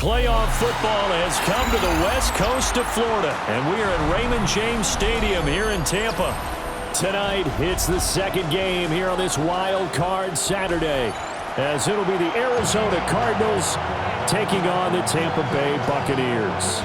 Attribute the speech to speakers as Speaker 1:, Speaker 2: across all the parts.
Speaker 1: Playoff football has come to the west coast of Florida, and we are at Raymond James Stadium here in Tampa. Tonight, it's the second game here on this Wild Card Saturday, as it'll be the Arizona Cardinals taking on the Tampa Bay Buccaneers.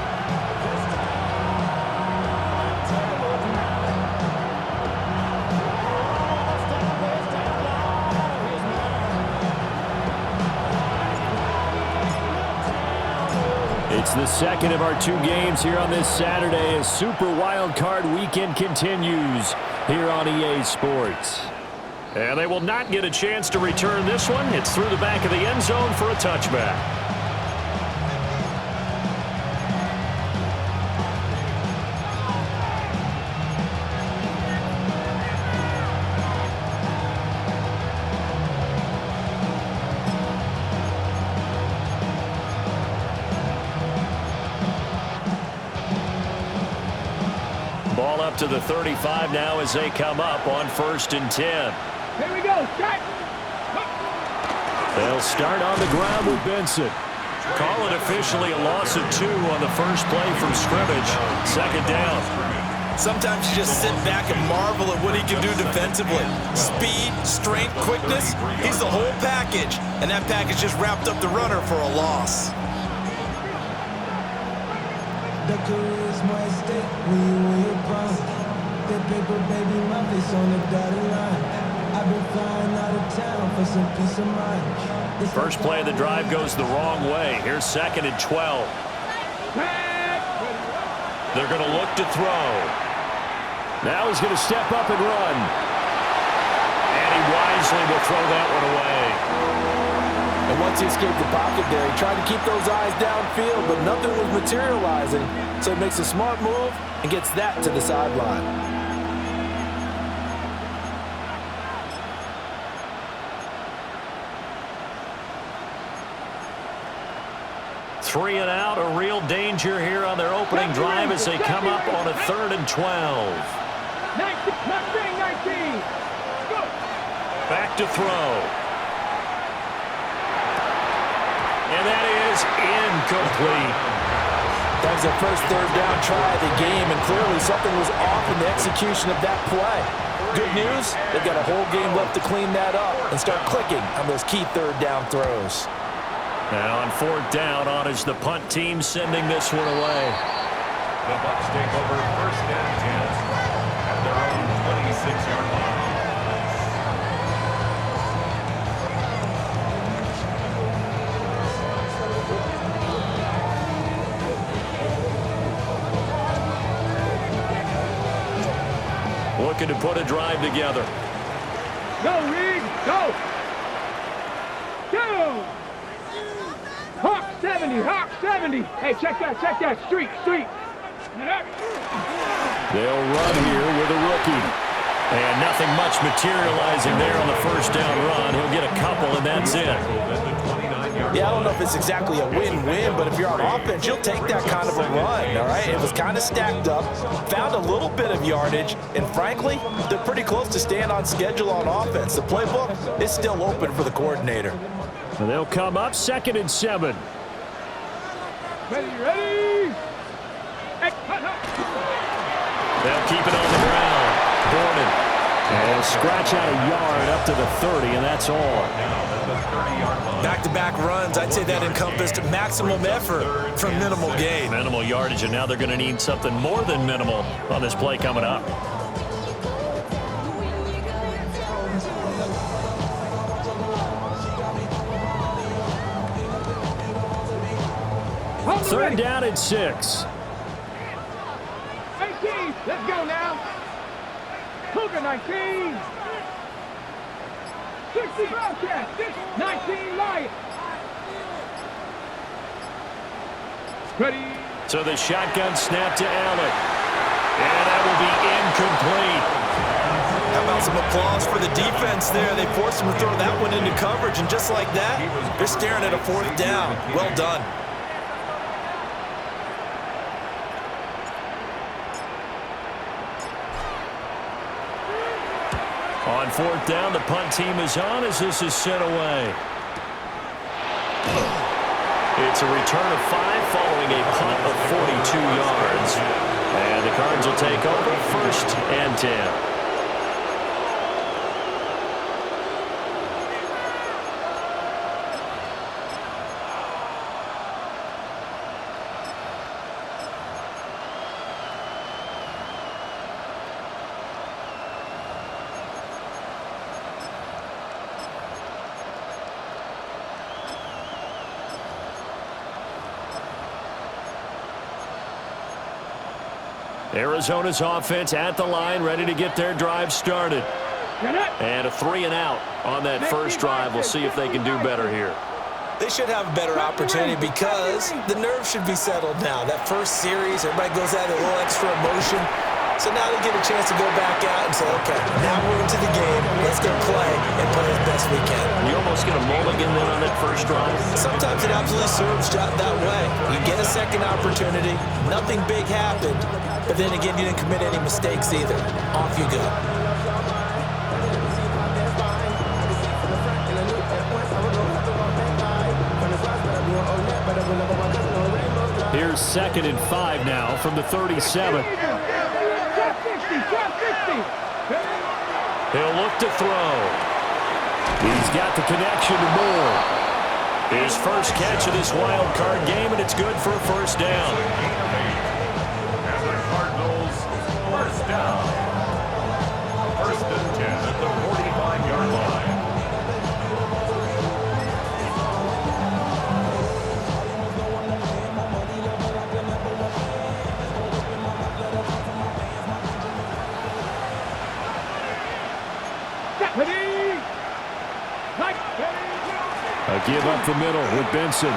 Speaker 1: It's the second of our two games here on this Saturday as Super Wild Card Weekend continues here on EA Sports. And they will not get a chance to return this one. It's through the back of the end zone for a touchback. Ball up to the 35 now as they come up on 1st and 10.
Speaker 2: Here we go. Start.
Speaker 1: They'll start on the ground with Benson. Call it officially a loss of 2 on the first play from scrimmage. Second down.
Speaker 3: Sometimes you just sit back and marvel at what he can do defensively. Speed, strength, quickness, he's the whole package. And that package just wrapped up the runner for a loss.
Speaker 4: The career is more at stake when you win your prime. That paper, baby, my face on the dotted line. I've been flying out of town for some peace of mind.
Speaker 1: First play of the drive goes the wrong way. Here's 2nd and 12. They're going to look to throw. Now he's going to step up and run. And he wisely will throw that one away.
Speaker 5: And once he escaped the pocket there, he tried to keep those eyes downfield, but nothing was materializing. So he makes a smart move and gets that to the sideline.
Speaker 1: Three and out, a real danger here on their opening drive as they come up on a 3rd and 12.
Speaker 2: 19. Go.
Speaker 1: Back to throw. And that is incomplete.
Speaker 5: That was their first 3rd down try of the game, and clearly something was off in the execution of that play. Good news, they've got a whole game left to clean that up and start clicking on those key 3rd down throws.
Speaker 1: And on 4th down, on is the punt team sending this one away.
Speaker 6: The Bucs take over 1st and 10 at their own 26-yard line.
Speaker 1: Looking to put a drive together.
Speaker 2: Go, Reed. Go. Go. Hawk 70. Hawk 70. Hey, check that. Check that. Streak.
Speaker 1: They'll run here with a rookie. And nothing much materializing there on the 1st down run. He'll get a couple, and that's it.
Speaker 5: Yeah, I don't know if it's exactly a win-win, but if you're on offense, you'll take that kind of a run, all right? It was kind of stacked up, found a little bit of yardage, and frankly, they're pretty close to staying on schedule on offense. The playbook is still open for the coordinator.
Speaker 1: And they'll come up 2nd and 7.
Speaker 2: Ready. Hey,
Speaker 1: They'll keep it on the ground. Gordon. And scratch out a yard up to the 30, and that's all.
Speaker 3: Back-to-back runs, I'd say that encompassed maximum effort for minimal gain.
Speaker 1: Minimal yardage, and now they're going to need something more than minimal on this play coming up. Third down and 6.
Speaker 2: 19. Let's go now. Cougar 19. 60 Bobcat. 19 Lion. Ready.
Speaker 1: So the shotgun snap to Allen. And that will be incomplete.
Speaker 3: How about some applause for the defense there? They forced him to throw that one into coverage, and just like that, they're staring at a 4th down. Well done.
Speaker 1: On 4th down, the punt team is on as this is sent away. It's a return of 5 following a punt of 42 yards. And the Cards will take over 1st and 10. Arizona's offense at the line, ready to get their drive started. And a 3-and-out on that first drive. We'll see if they can do better here.
Speaker 3: They should have a better opportunity because the nerves should be settled now. That first series, everybody goes out with a little extra emotion. So now they get a chance to go back out and say, okay, now we're into the game. Let's go play and play as best we can.
Speaker 1: You almost get a mulligan then on that first drive.
Speaker 3: Sometimes it absolutely serves that way. You get a second opportunity. Nothing big happened. But then again, you didn't commit any mistakes either. Off you go.
Speaker 1: Here's 2nd and 5 now from the 37. He'll look to throw. He's got the connection to Moore. His first catch of this wild card game, and it's good for a first down.
Speaker 6: And the Cardinals, first down. 1st and 10 at the 45-yard line.
Speaker 1: A give up the middle with Benson. A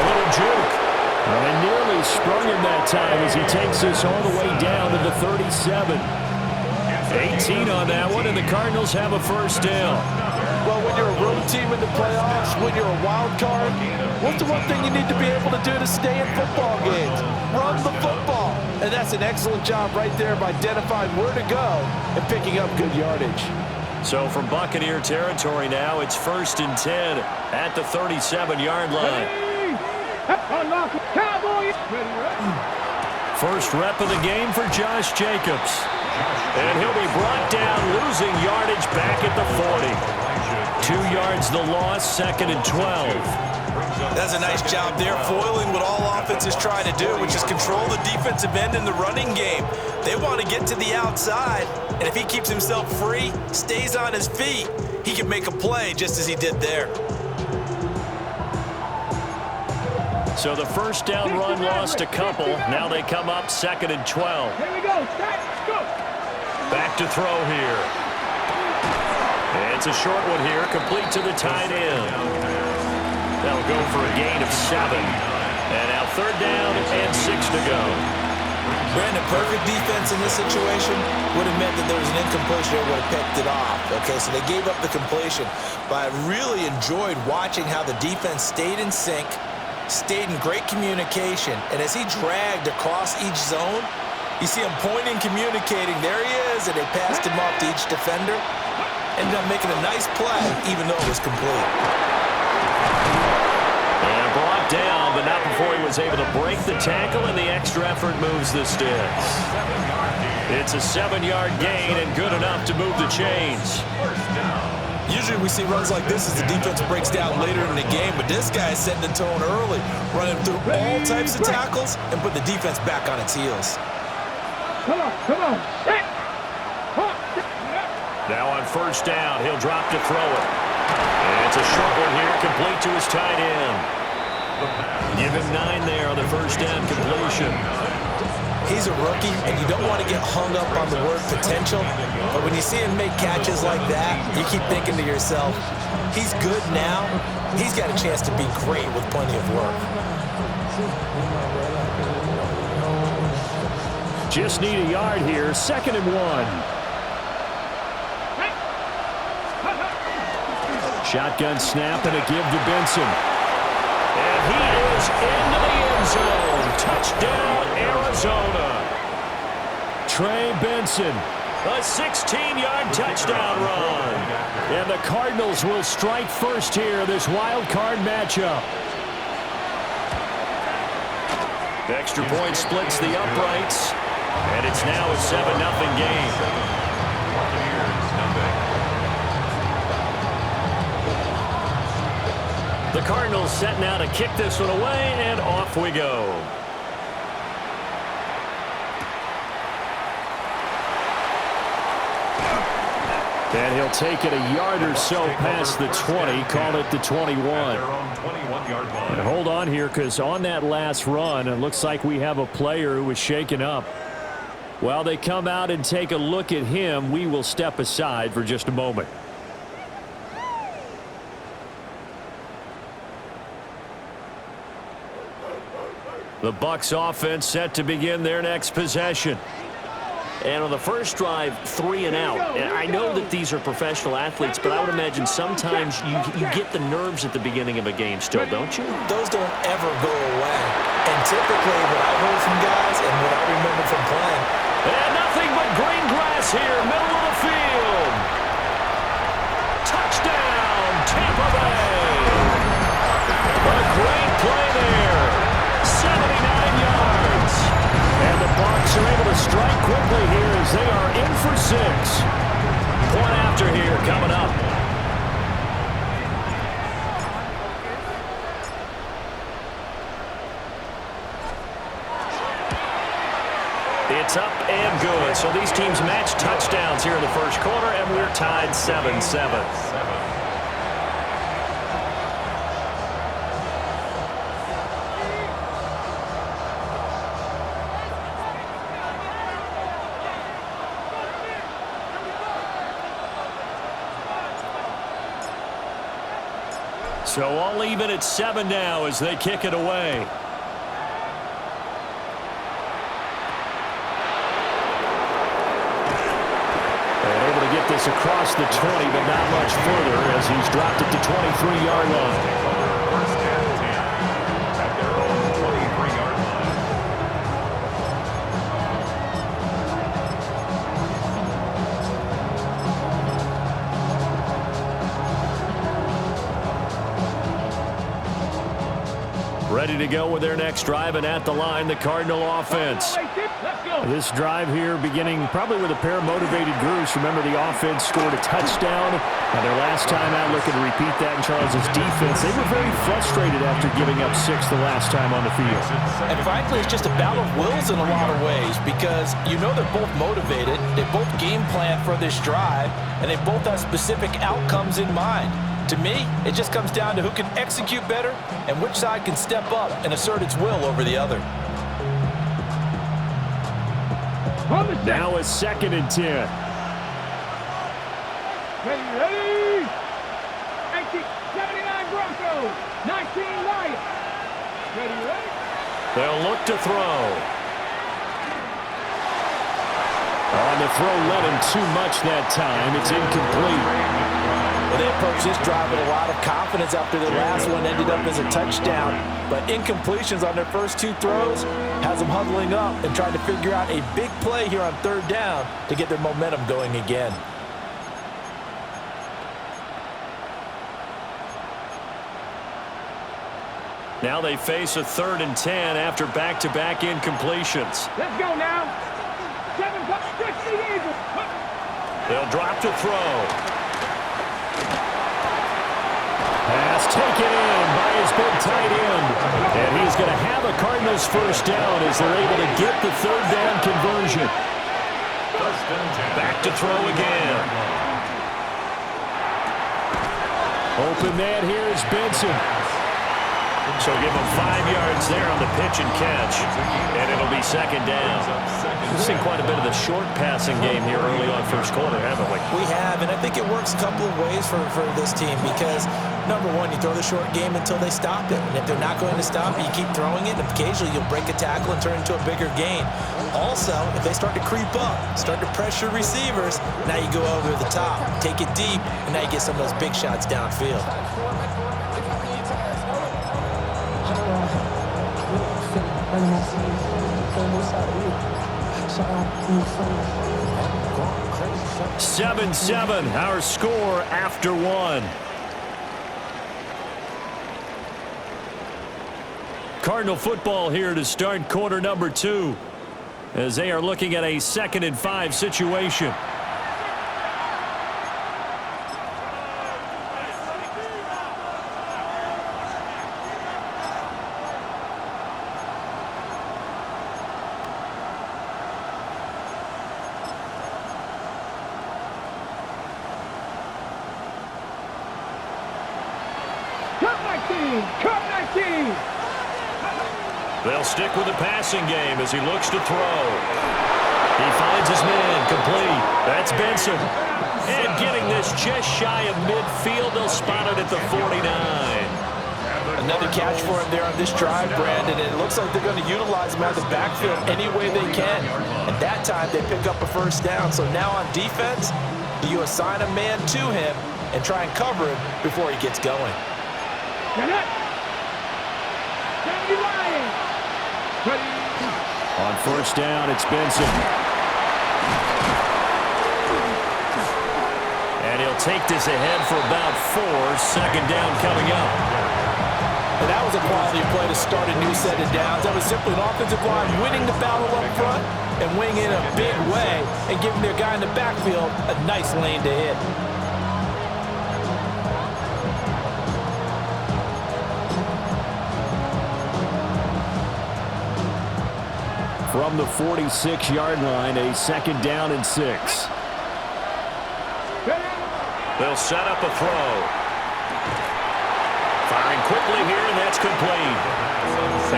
Speaker 1: little juke. Well, they nearly sprung him that time as he takes this all the way down to the 37. 18 on that one, and the Cardinals have a first down.
Speaker 5: Well, when you're a road team in the playoffs, when you're a wild card, what's the one thing you need to be able to do to stay in football games? Run the football. And that's an excellent job right there of identifying where to go and picking up good yardage.
Speaker 1: So from Buccaneer territory now, it's 1st and 10 at the 37-yard line. First rep of the game for Josh Jacobs. And he'll be brought down, losing yardage back at the 40. 2 yards the loss, 2nd and 12.
Speaker 3: That's a nice job there, foiling what all offenses try to do, which is control the defensive end in the running game. They want to get to the outside, and if he keeps himself free, stays on his feet, he can make a play just as he did there.
Speaker 1: So the first down run lost a couple. Now they come up 2nd and 12.
Speaker 2: Here we go. Let's go.
Speaker 1: Back to throw here. And it's a short one here, complete to the tight end. That'll go for a gain of 7. And now 3rd down and 6 to go.
Speaker 3: Brandon, perfect defense in this situation would have meant that there was an incompletion. They would have picked it off. Okay, so they gave up the completion. But I really enjoyed watching how the defense stayed in sync, stayed in great communication. And as he dragged across each zone, you see him pointing, communicating. There he is, and they passed him off to each defender. Ended up making a nice play, even though it was complete.
Speaker 1: And brought down, but not before he was able to break the tackle, and the extra effort moves the sticks. It's a 7-yard gain and good enough to move the chains.
Speaker 3: Usually we see runs like this as the defense breaks down later in the game, but this guy is setting the tone early, running through all types of tackles and put the defense back on its heels.
Speaker 2: Come on, come on.
Speaker 1: Now on first down, he'll drop to throw it. And it's a short one here, complete to his tight end. Give him 9 there on the first down completion.
Speaker 3: He's a rookie, and you don't want to get hung up on the word potential, but when you see him make catches like that, you keep thinking to yourself, he's good now. He's got a chance to be great with plenty of work.
Speaker 1: Just need a yard here, 2nd and 1. Shotgun snap and a give to Benson. And he is into the end zone. Touchdown, Arizona. Trey Benson, a 16-yard touchdown run. And the Cardinals will strike first here, this wild card matchup. Extra point splits the uprights, and it's now a 7-0 game.
Speaker 6: Buccaneers, nothing.
Speaker 1: The Cardinals set now to kick this one away, and off we go. And he'll take it a yard or so past the 20, call it the 21.
Speaker 6: Their own 21-yard line.
Speaker 1: And hold on here, because on that last run, it looks like we have a player who was shaken up. While they come out and take a look at him, we will step aside for just a moment. The Bucs offense set to begin their next possession.
Speaker 7: And on the first drive, 3 and out. And I know that these are professional athletes, but I would imagine sometimes you get the nerves at the beginning of a game still, don't you?
Speaker 3: Those don't ever go away. And typically what I've heard from guys and what I remember from playing.
Speaker 1: And nothing but green grass here, middle of the field. Touchdown, Tampa Bay. What a great play there. 79 yards. And the Bucs are able to strike quickly here as they are in for 6. Point after here coming up. It's up and good. So these teams match touchdowns here in the first quarter, and we're tied 7-7. So all even at 7 now as they kick it away. And able to get this across the 20, but not much further as he's dropped it to 23-yard line.
Speaker 6: First and 10 at their own 23-yard line.
Speaker 1: Ready to go with their next drive, and at the line, the Cardinal offense. This drive here beginning probably with a pair of motivated groups. Remember, the offense scored a touchdown. Now their last time out, looking to repeat that in Charles's defense. They were very frustrated after giving up 6 the last time on the field.
Speaker 3: And frankly, it's just a battle of wills in a lot of ways because you know they're both motivated. They both game plan for this drive, and they both have specific outcomes in mind. To me, it just comes down to who can execute better and which side can step up and assert its will over the other.
Speaker 1: Now a 2nd and 10.
Speaker 2: Ready? 79 Broncos, 19 Lions. Ready?
Speaker 1: They'll look to throw. On the throw, let him too much that time. It's incomplete.
Speaker 3: Well, they approached this drive with a lot of confidence after the last one ended up as a touchdown. But incompletions on their first 2 throws has them huddling up and trying to figure out a big play here on 3rd down to get their momentum going again.
Speaker 1: Now they face a 3rd and 10 after back-to-back incompletions.
Speaker 2: Let's go now. 7 6 the Eagles.
Speaker 1: They'll drop to throw. Pass taken in by his big tight end. And he's going to have a Cardinals first down as they're able to get the 3rd down conversion. Back to throw again. Open man here is Benson. So give him 5 yards there on the pitch and catch. And it'll be 2nd down. We've seen quite a bit of the short passing game here early on first quarter, haven't we?
Speaker 3: We have, and I think it works a couple of ways for this team because, number one, you throw the short game until they stop it. And if they're not going to stop it, you keep throwing it, and occasionally you'll break a tackle and turn it into a bigger gain. Also, if they start to creep up, start to pressure receivers, now you go over the top, take it deep, and now you get some of those big shots downfield.
Speaker 1: Seven, our score after 1. Cardinal football here to start quarter number 2 as they are looking at a 2nd and 5 situation. They'll stick with the passing game as he looks to throw. He finds his man complete. That's Benson. And getting this just shy of midfield. They'll spot it at the 49.
Speaker 5: Another catch for him there on this drive, Brandon. And it looks like they're going to utilize him out of the backfield any way they can. And that time they pick up a first down. So now on defense, you assign a man to him and try and cover him before he gets going.
Speaker 1: On first down, it's Benson. And he'll take this ahead for about 4. 2nd down coming up.
Speaker 5: And that was a quality play to start a new set of downs. That was simply an offensive line winning the battle up front and winning in a big way and giving their guy in the backfield a nice lane to hit.
Speaker 1: From the 46-yard line, a 2nd down and 6. They'll set up a throw. Firing quickly here, and that's complete.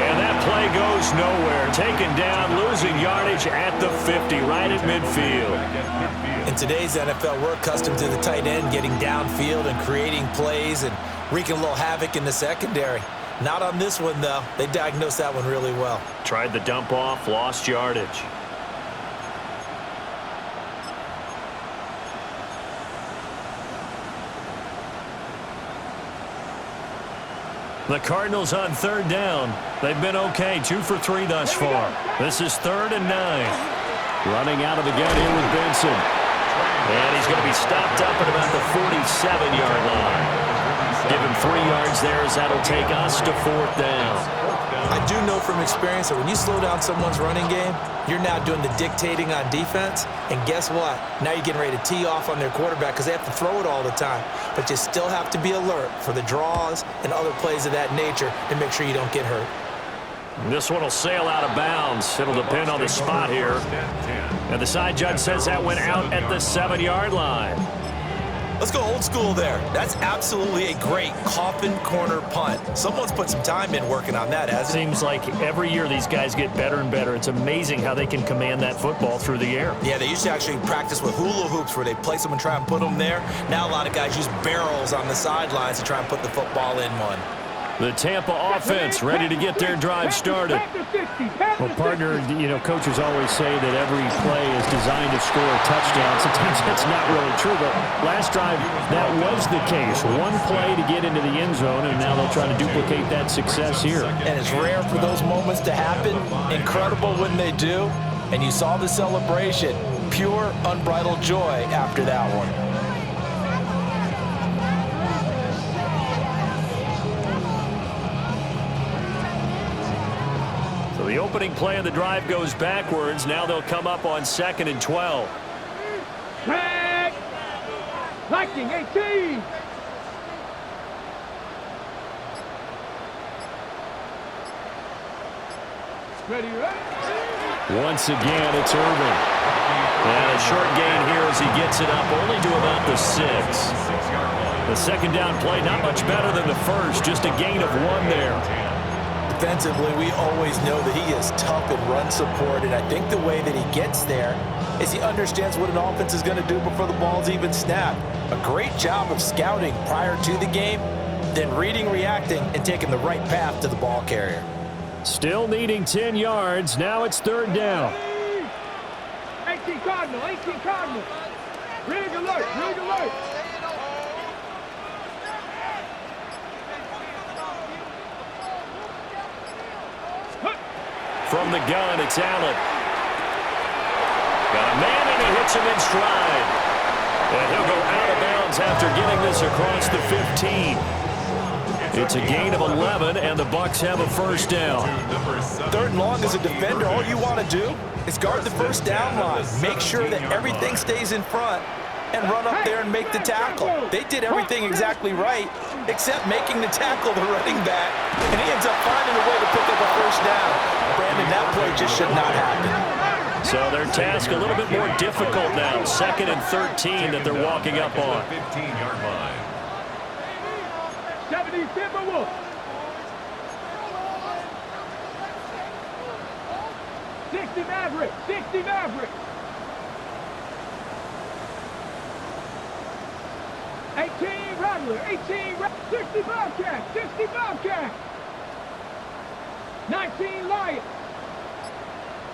Speaker 1: And that play goes nowhere. Taken down, losing yardage at the 50, right at midfield.
Speaker 5: In today's NFL, we're accustomed to the tight end getting downfield and creating plays and wreaking a little havoc in the secondary. Not on this one, though. They diagnosed that one really well.
Speaker 1: Tried the dump off, lost yardage. The Cardinals on 3rd down. They've been okay, 2 for 3 thus far. This is 3rd and 9. Running out of the gun here with Benson. And he's going to be stopped up at about the 47-yard line. Give him 3 yards there as that'll take us to 4th down.
Speaker 5: I do know from experience that when you slow down someone's running game, you're now doing the dictating on defense. And guess what? Now you're getting ready to tee off on their quarterback because they have to throw it all the time. But you still have to be alert for the draws and other plays of that nature to make sure you don't get hurt.
Speaker 1: This one will sail out of bounds. It'll depend on the spot here. And the side judge says that went out at the 7-yard line.
Speaker 5: Let's go old school there. That's absolutely a great coffin corner punt. Someone's put some time in working on that, hasn't it?
Speaker 1: Seems like every year these guys get better and better. It's amazing how they can command that football through the air.
Speaker 5: Yeah, they used to actually practice with hula hoops where they place them and try and put them there. Now a lot of guys use barrels on the sidelines to try and put the football in one.
Speaker 1: The Tampa offense ready to get their drive started.
Speaker 2: Well,
Speaker 1: partner, coaches always say that every play is designed to score a touchdown. Sometimes that's not really true, but last drive, that was the case. One play to get into the end zone, and now they'll try to duplicate that success here.
Speaker 5: And it's rare for those moments to happen. Incredible when they do. And you saw the celebration. Pure, unbridled joy after that one.
Speaker 1: The opening play of the drive goes backwards. Now they'll come up on 2nd and 12.
Speaker 2: Track! Liking 18! Ready,
Speaker 1: Once again, it's Irvin. And a short gain here as he gets it up only to about the 6. The 2nd down play, not much better than the first, just a gain of 1 there.
Speaker 5: Defensively, we always know that he is tough in run support, and I think the way that he gets there is he understands what an offense is going to do before the ball's even snapped. A great job of scouting prior to the game, then reading, reacting, and taking the right path to the ball carrier.
Speaker 1: Still needing 10 yards. Now it's 3rd down.
Speaker 2: 18 Cardinal, 18 Cardinal. Rig alert, rig alert.
Speaker 1: From the gun, it's Allen. Got a man, and he hits him in stride. And he'll go out of bounds after getting this across the 15. It's a gain of 11, and the Bucs have a first down.
Speaker 5: 3rd and long as a defender, all you want to do is guard the first down line. Make sure that everything stays in front and run up there and make the tackle. They did everything exactly right, except making the tackle the running back, and he ends up finding a way to pick up a first down. Brandon, that play just should not happen.
Speaker 1: So their task a little bit more difficult now. 2nd and 13 that they're walking up on.
Speaker 6: 15-yard line.
Speaker 2: 70 Timberwolves. Maverick. 60 Maverick. 18 Rattler. 60 Bobcat. 60 Bobcat. 19 Lion.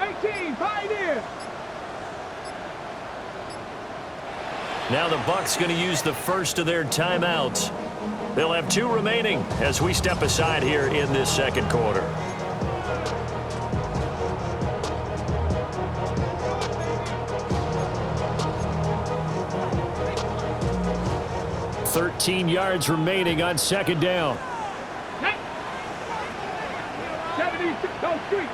Speaker 2: 18 Pioneer.
Speaker 1: Now the Bucs going to use the first of their timeouts. They'll have 2 remaining as we step aside here in this second quarter. $13 yards remaining on 2nd down.
Speaker 2: 76 go street.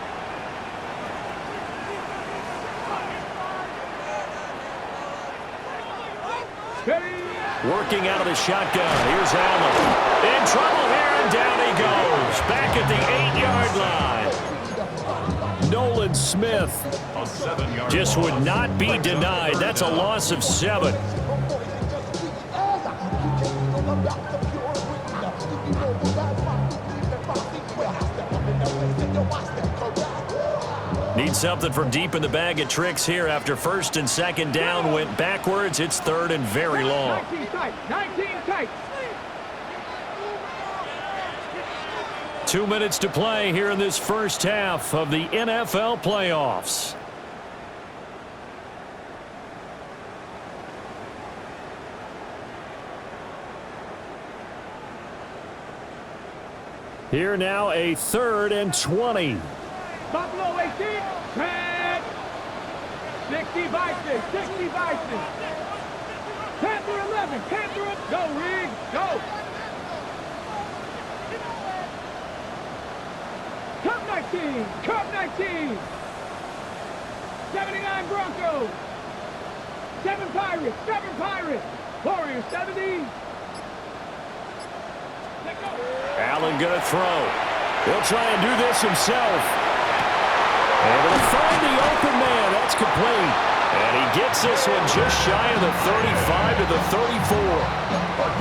Speaker 1: Working out of the shotgun. Here's Allen. In trouble here, and down he goes. Back at the 8-yard line. Nolan Smith just would not be denied. That's a loss of 7. Need something from deep in the bag of tricks here after 1st and 2nd down went backwards. It's 3rd and very long.
Speaker 2: 19 tight.
Speaker 1: 2 minutes to play here in this first half of the NFL playoffs. Here now a 3rd and 20.
Speaker 2: Buffalo 18, 10, 60 Bison, 60 Bison. Panther 11, Panther, go Reed, go. Cup 19, 79 Broncos, 7 Pirates, Warriors 70. Let go.
Speaker 1: Allen gonna throw. He'll try and do this himself. Able to find the open man. That's complete. And he gets this one just shy of the 35 to the 34.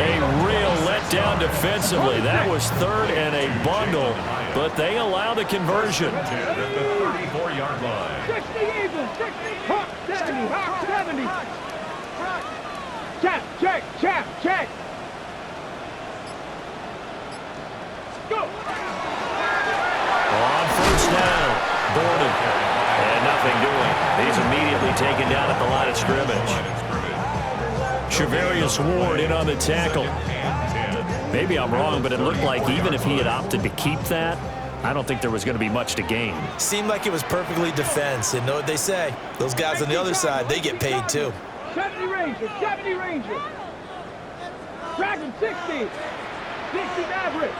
Speaker 1: A real letdown defensively. That was 3rd and a bundle, but they allow the conversion.
Speaker 6: 10 at the 34-yard line.
Speaker 2: 60 Eagles, 60, Hawk 70, Hawk 70. Check. Go.
Speaker 1: On 1st down. Gordon. And nothing doing. He's immediately taken down at the line of scrimmage. Shavarius Ward in on the tackle. Maybe I'm wrong, but it looked like even if he had opted to keep that, I don't think there was going to be much to gain.
Speaker 5: Seemed like it was perfectly defense. And know what they say. Those guys on the other side, they get paid too.
Speaker 2: 70 Rangers. Dragon 60. 60 Maverick.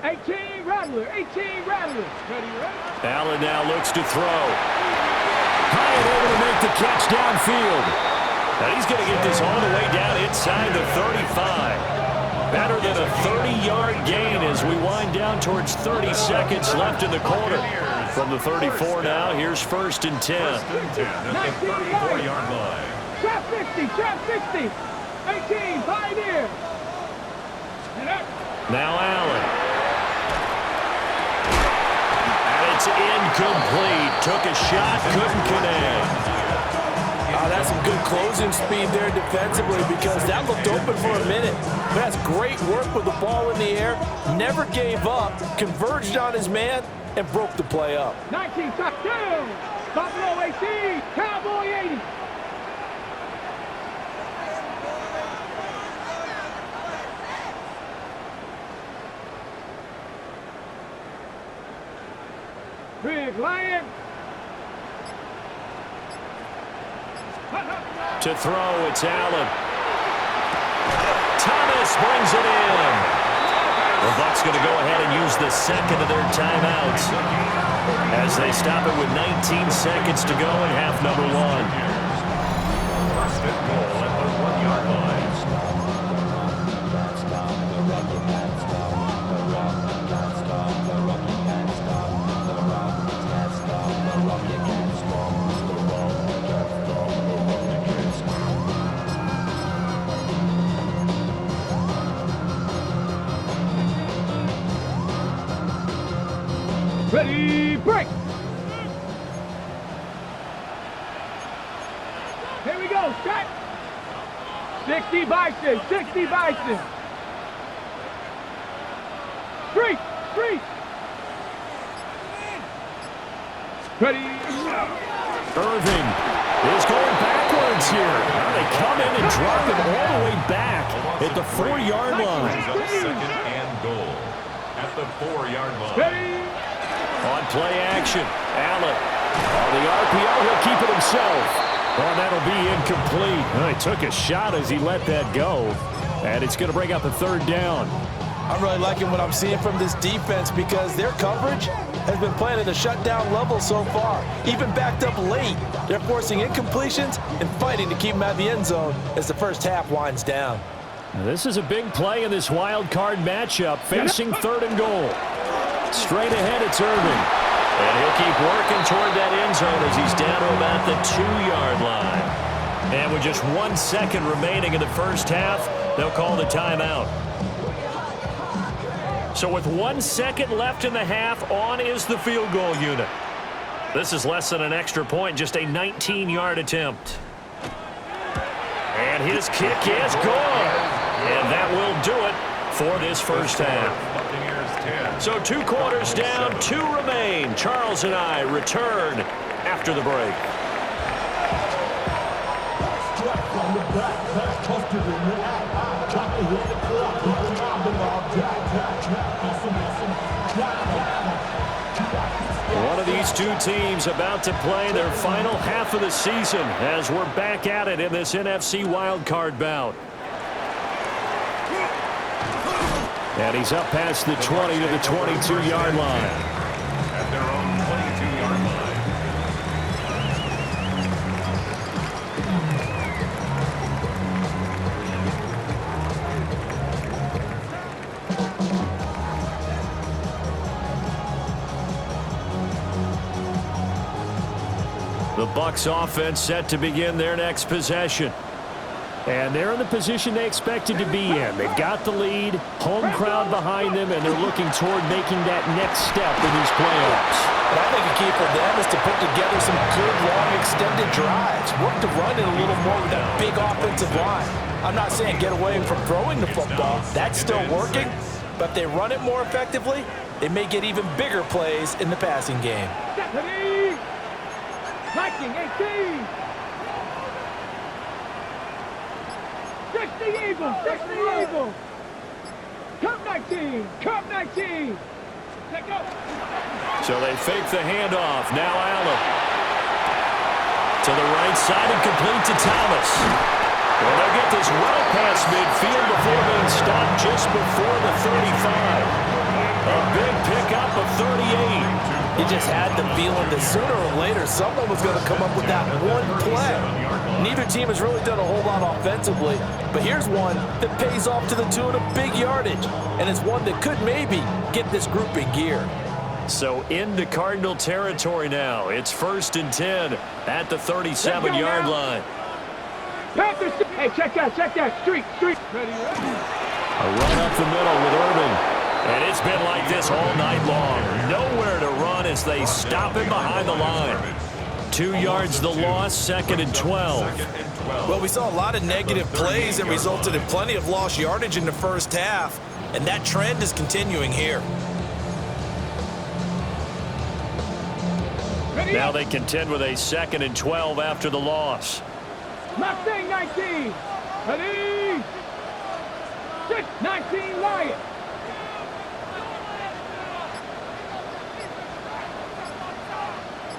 Speaker 2: 18 Rattler. Ready?
Speaker 1: Allen now looks to throw. High and able to make the catch downfield. Now he's going to get this all the way down inside the 35. Better than a 30-yard gain as we wind down towards 30 seconds left in the quarter. From the 34 now, here's 1st and 10.
Speaker 6: 1st and 10 at the 34-yard line.
Speaker 2: Trap 60. 18 Pioneer.
Speaker 1: Now Allen. It's incomplete. Took a shot, couldn't connect.
Speaker 5: That's some good closing speed there defensively because that looked open for a minute. But that's great work with the ball in the air. Never gave up, converged on his man, and broke the play up.
Speaker 2: 19 touchdown. Buffalo 18, Cowboy 80. Big Lion.
Speaker 1: To throw, it's Allen. Thomas brings it in. The Bucs going to go ahead and use the second of their timeouts as they stop it with 19 seconds to go in half number one.
Speaker 6: First and goal at the 1-yard line.
Speaker 2: Ready, break! Here we go, set! 60 Bison, 60 Bison! Street, street! Ready!
Speaker 1: Irving is going backwards here. They come in and drop him all the way back at the 4-yard line.
Speaker 6: Second and goal at the 4-yard line.
Speaker 2: Ready!
Speaker 1: On play action, Allen. On the RPO, he'll keep it himself. Oh, that'll be incomplete. Well, he took a shot as he let that go. And it's going to bring up a third down.
Speaker 5: I'm really liking what I'm seeing from this defense because their coverage has been playing at a shutdown level so far. Even backed up late, they're forcing incompletions and fighting to keep them out of the end zone as the first half winds down.
Speaker 1: Now, this is a big play in this wild card matchup, facing third and goal. Straight ahead, it's Irving. And he'll keep working toward that end zone as he's down to about the 2-yard line. And with just 1 second remaining in the first half, they'll call the timeout. So with 1 second left in the half, on is the field goal unit. This is less than an extra point, just a 19-yard attempt. And his kick is good. And that will do it for this first half. So 2 quarters down, 2 remain. Charles and I return after the break. One of these 2 teams about to play their final half of the season as we're back at it in this NFC wildcard bout. And he's up past the 20 to the 22-yard line.
Speaker 6: At their own 22-yard line.
Speaker 1: The Bucs offense set to begin their next possession. And they're in the position they expected to be in. They've got the lead, home crowd behind them, and they're looking toward making that next step in these playoffs.
Speaker 5: But I think a key for them is to put together some good, long, extended drives. Work to run it a little more with that big offensive line. I'm not saying get away from throwing the football. That's still working. But if they run it more effectively, they may get even bigger plays in the passing game.
Speaker 2: Stephanie! Viking 18! 60 Eagles! 60 Eagles! Cup 19! Cup 19! Let go!
Speaker 1: So they fake the handoff. Now Allen. To the right side and complete to Thomas. Well, they'll get this well past midfield before being stopped just before the 35. A big pickup of 38.
Speaker 5: You just had the feeling that sooner or later someone was going to come up with that one play. Neither team has really done a whole lot offensively, but here's one that pays off to the tune of big yardage, and it's one that could maybe get this group in gear.
Speaker 1: So into Cardinal territory now. It's 1st and 10 at the 37-yard line.
Speaker 2: Panthers! Hey, check that. Street. Ready.
Speaker 1: A run up the middle with Irving. And it's been like this all night long. Nowhere to run as they stop him behind the line. 2 yards the loss, 2nd and 12.
Speaker 5: Well, we saw a lot of negative plays that resulted in plenty of lost yardage in the first half, and that trend is continuing here.
Speaker 1: Now they contend with a 2nd and 12 after the loss.
Speaker 2: Mustang 19! Ready! 6-19 Lions!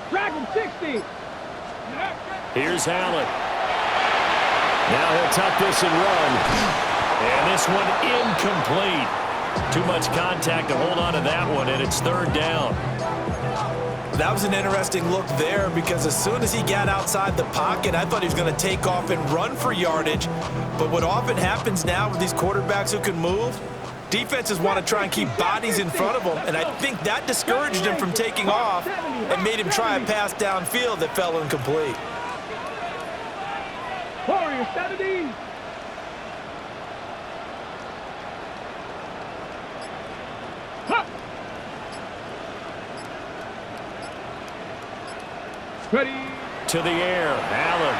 Speaker 2: Dragon 60!
Speaker 1: Here's Allen. Now he'll tuck this and run. And this one incomplete. Too much contact to hold on to that one, and it's third down.
Speaker 3: That was an interesting look there because as soon as he got outside the pocket, I thought he was going to take off and run for yardage. But what often happens now with these quarterbacks who can move, defenses want to try and keep bodies in front of them, and I think that discouraged him from taking off and made him try a pass downfield that fell incomplete.
Speaker 2: Warrior 70. Huh. Ready.
Speaker 1: To the air, Allen.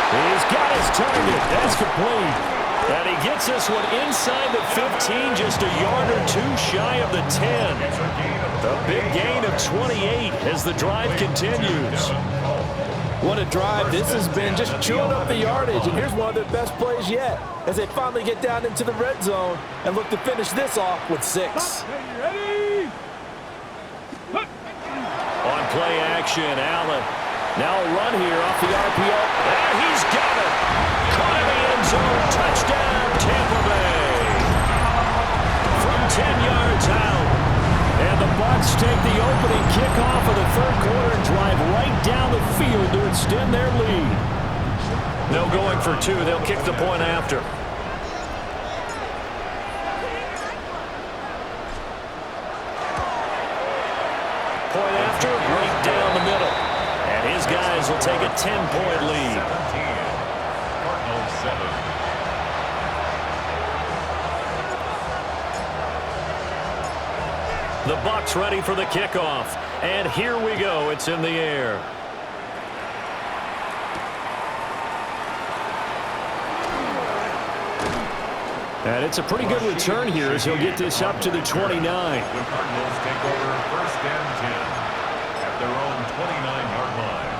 Speaker 1: He's got his target. That's complete. And he gets this one inside the 15, just a yard or two shy of the 10. A big gain of 28 as the drive continues.
Speaker 5: What a drive this has been, just chewing up the yardage. And here's one of their best plays yet as they finally get down into the red zone and look to finish this off with 6.
Speaker 2: Ready.
Speaker 1: On play action, Allen. Now a run here off the RPO. And he's got it. Caught in the end zone. Touchdown, Tampa Bay. From 10 yards out. And the Bucs take the opening kickoff of the third quarter and drive right down the field to extend their lead. No going for 2. They'll kick the point after. Point after, right down the middle. And his guys will take a 10-point lead.
Speaker 6: 17. Cardinals 7.
Speaker 1: The Bucs ready for the kickoff. And here we go. It's in the air. And it's a pretty good return here as he'll get this up to the 29.
Speaker 6: The Cardinals take over first and 10 at their own 29-yard line.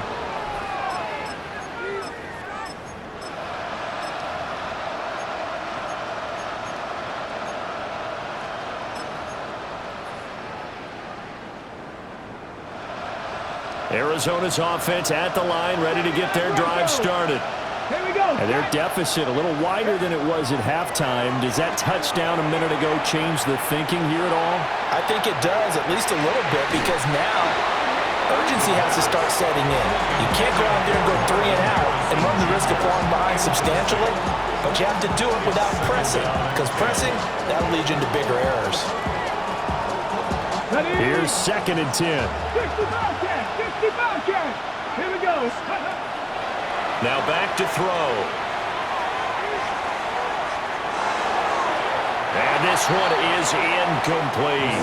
Speaker 1: Arizona's offense at the line, ready to get their drive started.
Speaker 2: Here we go.
Speaker 1: And their deficit a little wider than it was at halftime. Does that touchdown a minute ago change the thinking here at all?
Speaker 3: I think it does, at least a little bit, because now urgency has to start setting in. You can't go out there and go 3 and out and run the risk of falling behind substantially, but you have to do it without pressing, because pressing, that'll lead you into bigger errors.
Speaker 2: Ready.
Speaker 1: Here's second and 10.
Speaker 2: 65 catch. 65 catch. Here we go.
Speaker 1: Now back to throw. And this one is incomplete.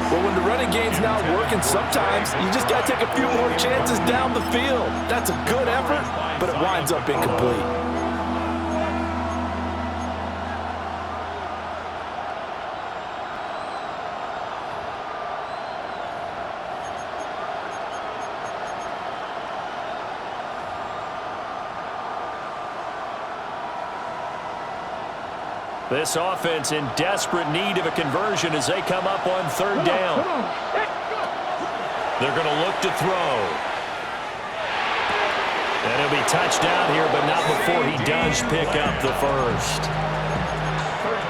Speaker 5: Well, when the running game's not working, sometimes you just got to take a few more chances down the field. That's a good effort, but it winds up incomplete.
Speaker 1: This offense in desperate need of a conversion as they come up on third down. They're going to look to throw. And he'll be touched down here, but not before he does pick up the first.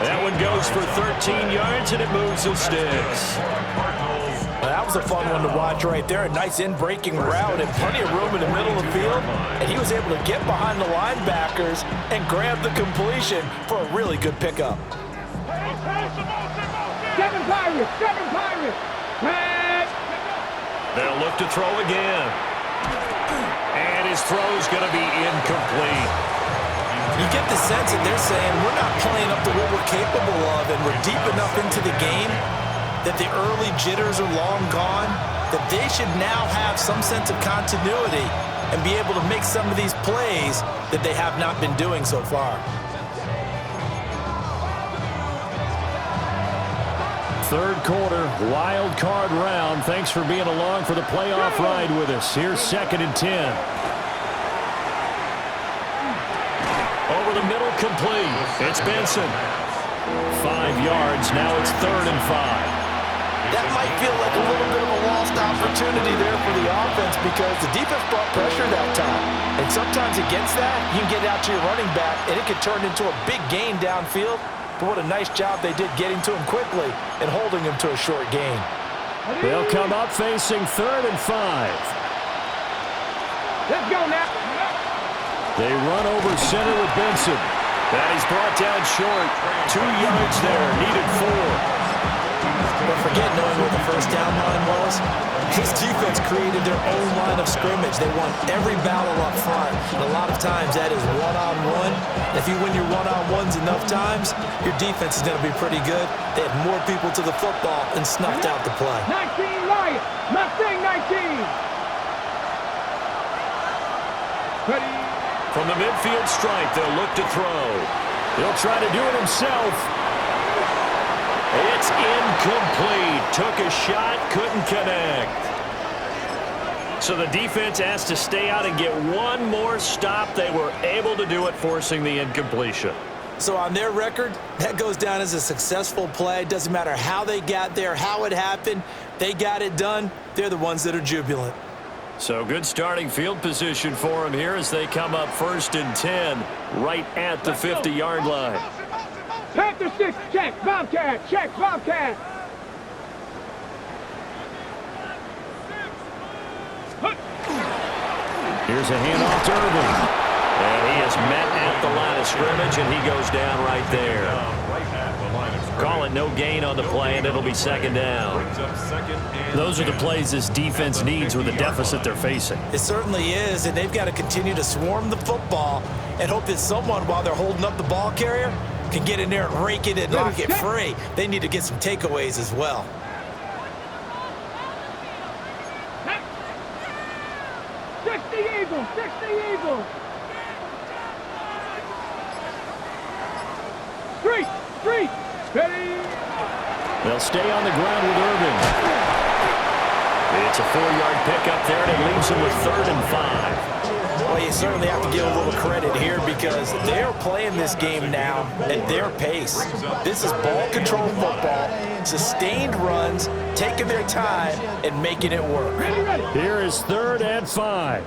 Speaker 1: That one goes for 13 yards, and it moves the sticks.
Speaker 3: That was a fun one to watch right there. A nice in-breaking route and plenty of room in the middle of the field. And he was able to get behind the linebackers and grab the completion for a really good pickup.
Speaker 2: 7 Pirates. 7 Pirates.
Speaker 1: They'll look to throw again. And his throw's going to be incomplete.
Speaker 3: You get the sense that they're saying we're not playing up to what we're capable of and we're deep enough into the game that the early jitters are long gone, that they should now have some sense of continuity and be able to make some of these plays that they have not been doing so far.
Speaker 1: Third quarter, wild card round. Thanks for being along for the playoff ride with us. Here's second and 10. Over the middle, complete. It's Benson. 5 yards. Now it's third and 5.
Speaker 3: That might feel like a little bit of a lost
Speaker 5: opportunity there for the offense because the defense brought pressure that time. And sometimes against that, you can get out to your running back, and it can turn into a big gain downfield. But what a nice job they did getting to him quickly and holding him to a short gain.
Speaker 1: They'll come up facing 3rd and 5.
Speaker 2: Let's go now.
Speaker 1: They run over center with Benson. And he's brought down short. 2 yards there, needed 4.
Speaker 5: But forget knowing where the first down line was. This defense created their own line of scrimmage. They won every battle up front. And a lot of times that is one-on-one. If you win your one-on-ones enough times, your defense is going to be pretty good. They had more people to the football and snuffed out the play.
Speaker 2: 19 Lions. Mustang 19. Ready.
Speaker 1: From the midfield stripe, they'll look to throw. He'll try to do it himself. It's incomplete. Took a shot, couldn't connect. So the defense has to stay out and get one more stop. They were able to do it, forcing the incompletion.
Speaker 5: So on their record, that goes down as a successful play. Doesn't matter how they got there, how it happened. They got it done. They're the ones that are jubilant.
Speaker 1: So good starting field position for them here as they come up 1st and 10, right at the 50-yard line.
Speaker 2: Panther 6, check, Bobcat, check, Bobcat.
Speaker 1: Here's a handoff to Irving. And he is met at the line of scrimmage, and he goes down right there. Call it no gain on the play, and it'll be 2nd down. Those are the plays this defense needs with the deficit they're facing.
Speaker 5: It certainly is, and they've got to continue to swarm the football and hope that someone, while they're holding up the ball carrier, can get in there and rake it and knock it free. They need to get some takeaways as well.
Speaker 2: Eagles, 60 Eagles. Street, ready.
Speaker 1: They'll stay on the ground with Irving. It's a 4-yard pickup there, and it leaves them with 3rd and 5.
Speaker 5: Well, you certainly have to give a little credit here because they're playing this game now at their pace. This is ball control football, sustained runs, taking their time, and making it work.
Speaker 2: Ready.
Speaker 1: Here is 3rd and 5.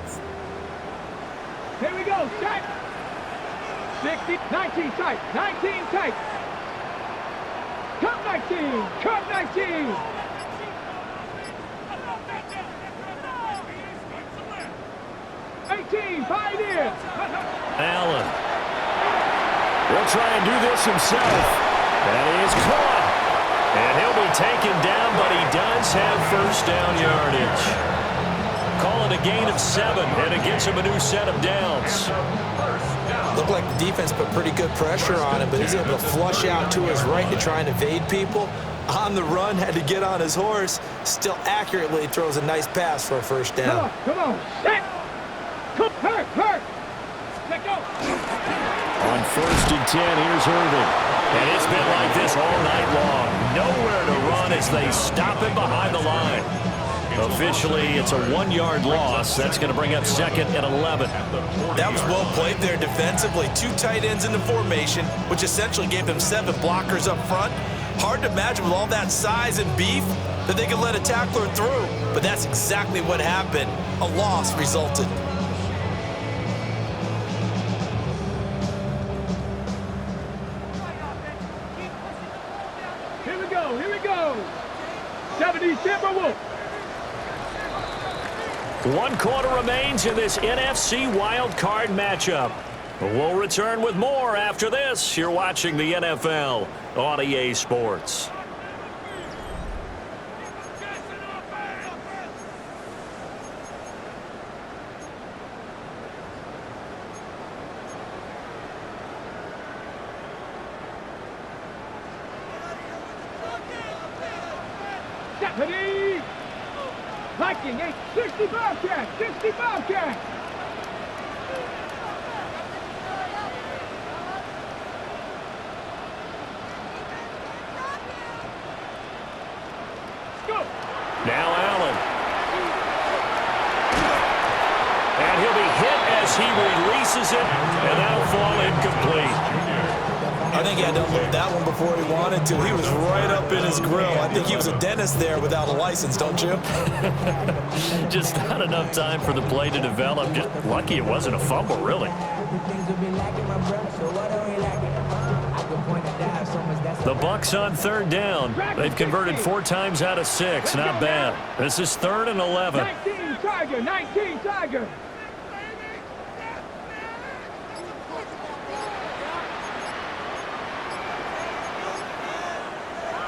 Speaker 2: Here we go, check. 60, 19 tight, 19 tight. Cut 19, cut 19. Pioneer.
Speaker 1: Allen. He'll try and do this himself. And he is caught. And he'll be taken down, but he does have 1st down yardage. Call it a gain of 7, and it gets him a new set of downs.
Speaker 5: Looked like the defense put pretty good pressure on him, but he's able to flush out to his right to try and evade people. On the run, had to get on his horse. Still accurately throws a nice pass for a 1st down.
Speaker 2: Come on, set. Hurt. Let go.
Speaker 1: On 1st and 10, here's Irving. And it's been like this all night long. Nowhere to run as they stop him behind the line. Officially, it's a 1-yard loss. That's going to bring up 2nd and 11.
Speaker 5: That was well played there defensively. 2 tight ends in the formation, which essentially gave them 7 blockers up front. Hard to imagine with all that size and beef that they could let a tackler through. But that's exactly what happened. A loss resulted.
Speaker 2: Here we go. 70 Timberwolves.
Speaker 1: 1 quarter remains in this NFC Wildcard matchup. We'll return with more after this. You're watching the NFL on EA Sports.
Speaker 2: Ready. Viking 8, 60 Bobcat, 60 Bobcat. Go.
Speaker 1: Now Allen. And he'll be hit as he releases it, and that'll fall incomplete.
Speaker 5: I think
Speaker 3: think he had to unload that one before he wanted to. He was right up in his grill. I think he was a dentist there without a license, don't you?
Speaker 7: Just not enough time for the play to develop. Just lucky it wasn't a fumble, really. The Bucs on third down. They've converted 4 times out of 6. Not bad. This is 3rd and 11.
Speaker 2: 19 Tiger, 19 Tiger.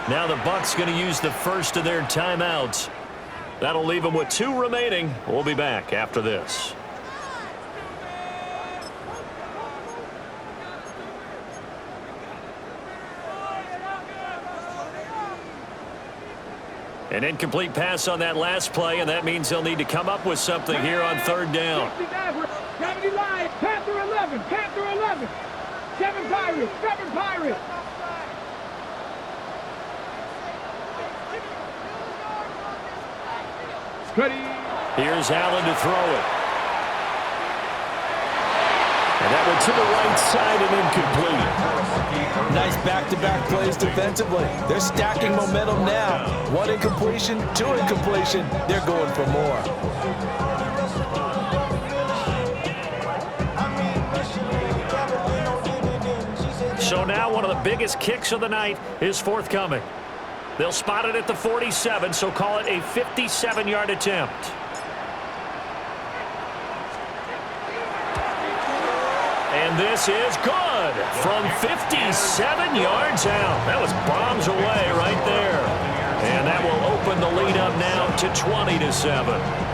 Speaker 7: Now the Bucs going to use the first of their timeouts. That'll leave them with 2 remaining. We'll be back after this. An incomplete pass on that last play, and that means they'll need to come up with something here on 3rd down.
Speaker 2: 70 Lions, Panther 11, Panther 11. 7 Pirates, 7 Pirates. Ready.
Speaker 7: Here's Allen to throw it. And that went to the right side and incomplete.
Speaker 3: Nice back-to-back plays defensively. They're stacking momentum now. 1 incompletion, 2 incompletion. They're going for more.
Speaker 7: So now one of the biggest kicks of the night is forthcoming. They'll spot it at the 47, so call it a 57-yard attempt. And this is good from 57 yards out. That was bombs away right there. And that will open the lead up now to 20-7.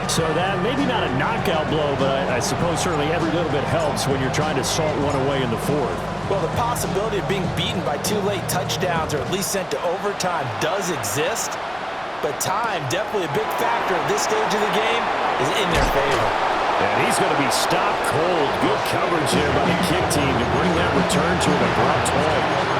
Speaker 1: So that maybe not a knockout blow, but I suppose certainly every little bit helps when you're trying to salt one away in the 4th.
Speaker 3: Well, the possibility of being beaten by 2 late touchdowns or at least sent to overtime does exist, but time, definitely a big factor at this stage of the game, is in their favor.
Speaker 1: And he's going to be stopped cold. Good coverage there by the kick team to bring that return to an abrupt halt.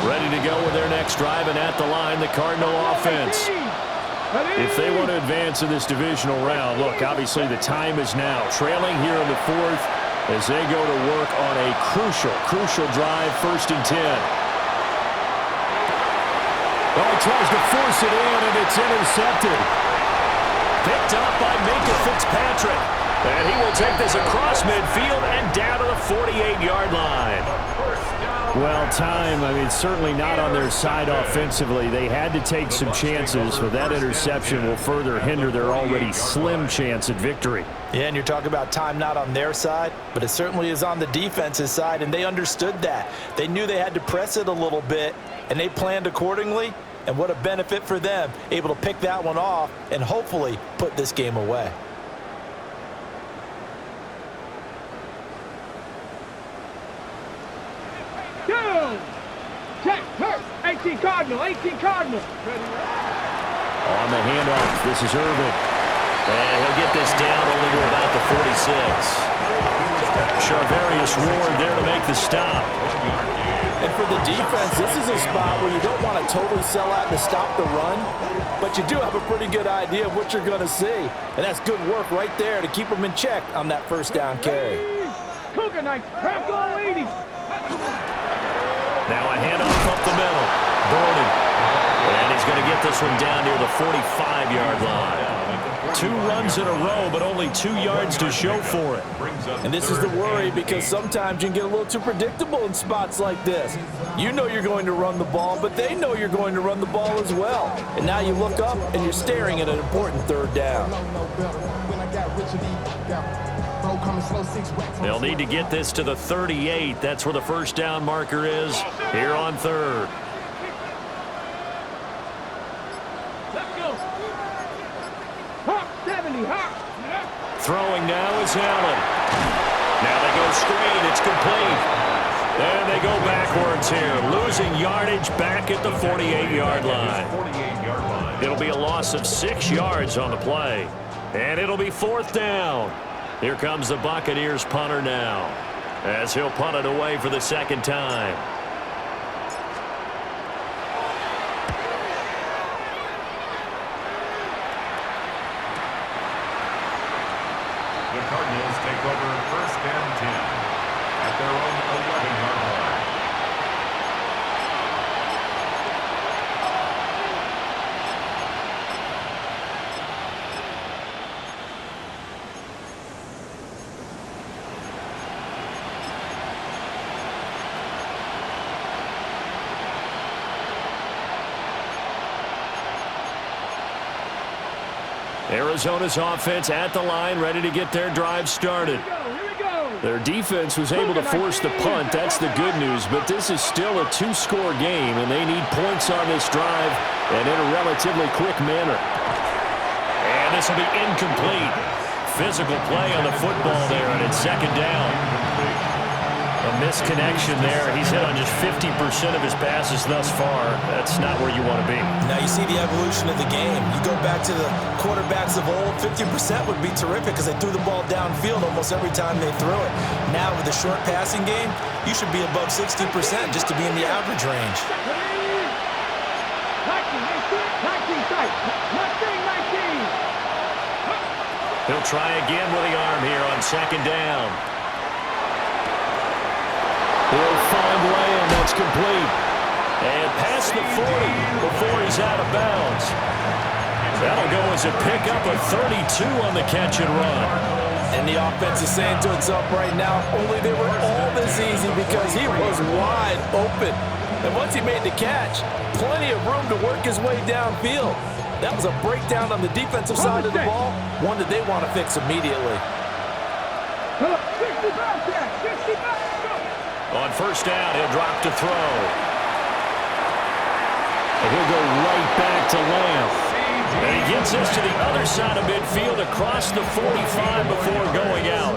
Speaker 1: Ready to go with their next drive, and at the line, the Cardinal offense. If they want to advance in this divisional round, look, obviously the time is now. Trailing here in the 4th as they go to work on a crucial drive, 1st and 10. Oh, he tries to force it in, and it's intercepted. Picked up by Minka Fitzpatrick. And he will take this across midfield and down to the 48-yard line. Well, time, I mean, certainly not on their side offensively. They had to take some chances, but that interception will further hinder their already slim chance at victory.
Speaker 3: Yeah, and you're talking about time not on their side, but it certainly is on the defense's side, and they understood that. They knew they had to press it a little bit, and they planned accordingly, and what a benefit for them, able to pick that one off and hopefully put this game away.
Speaker 2: Check, hurt. 18 Cardinal, 18 Cardinal.
Speaker 1: On the handoff, this is Irvin.
Speaker 7: And he'll get this down only to about the 46.
Speaker 1: Charvarius Ward there to make the stop.
Speaker 5: And for the defense, this is a spot where you don't want to totally sell out to stop the run, but you do have a pretty good idea of what you're going to see. And that's good work right there to keep them in check on that 1st down carry.
Speaker 2: Cougar Knights, Bronco 80.
Speaker 7: Now a handoff up the middle. Gordon. And he's going to get this one down near the 45-yard line.
Speaker 1: 2 runs in a row, but only 2 yards to show for it.
Speaker 5: And this is the worry, because sometimes you can get a little too predictable in spots like this. You know you're going to run the ball, but they know you're going to run the ball as well. And now you look up, and you're staring at an important 3rd down.
Speaker 7: They'll need to get this to the 38. That's where the 1st down marker is here on 3rd.
Speaker 2: Let's go. Hop, 70, hop.
Speaker 7: Throwing now is Allen. Now they go screen. It's complete. And they go backwards here, losing yardage back at the 48-yard line.
Speaker 1: It'll be a loss of 6 yards on the play. And it'll be 4th down. Here comes the Buccaneers punter now, as he'll punt it away for the 2nd time.
Speaker 6: The Cardinals take over 1st and 10 at their own 11-yard line.
Speaker 1: Arizona's offense at the line, ready to get their drive started. Their defense was able to force the punt. That's the good news, but this is still a 2-score game, and they need points on this drive and in a relatively quick manner.
Speaker 7: And this will be incomplete. Physical play on the football there, and it's 2nd down. A misconnection there. He's hit on just 50% of his passes thus far. That's not where you want to be.
Speaker 3: Now you see the evolution of the game. You go back to the quarterbacks of old, 50% would be terrific because they threw the ball downfield almost every time they threw it. Now with the short passing game, you should be above 60% just to be in the average range.
Speaker 2: 19.
Speaker 1: He'll try again with the arm here on 2nd down. He'll find Lamb. That's complete. And past the 40 before he's out of bounds. That'll go as a pickup of 32 on the catch and run.
Speaker 3: And the offense is saying to itself right now, only they were all this easy because he was wide open. And once he made the catch, plenty of room to work his way downfield. That was a breakdown on the defensive side of the ball, one that they want to fix immediately.
Speaker 2: 65.
Speaker 1: On 1st down, he'll drop to throw. And he'll go right back to Lamb. And he gets us to the other side of midfield across the 45 before going out.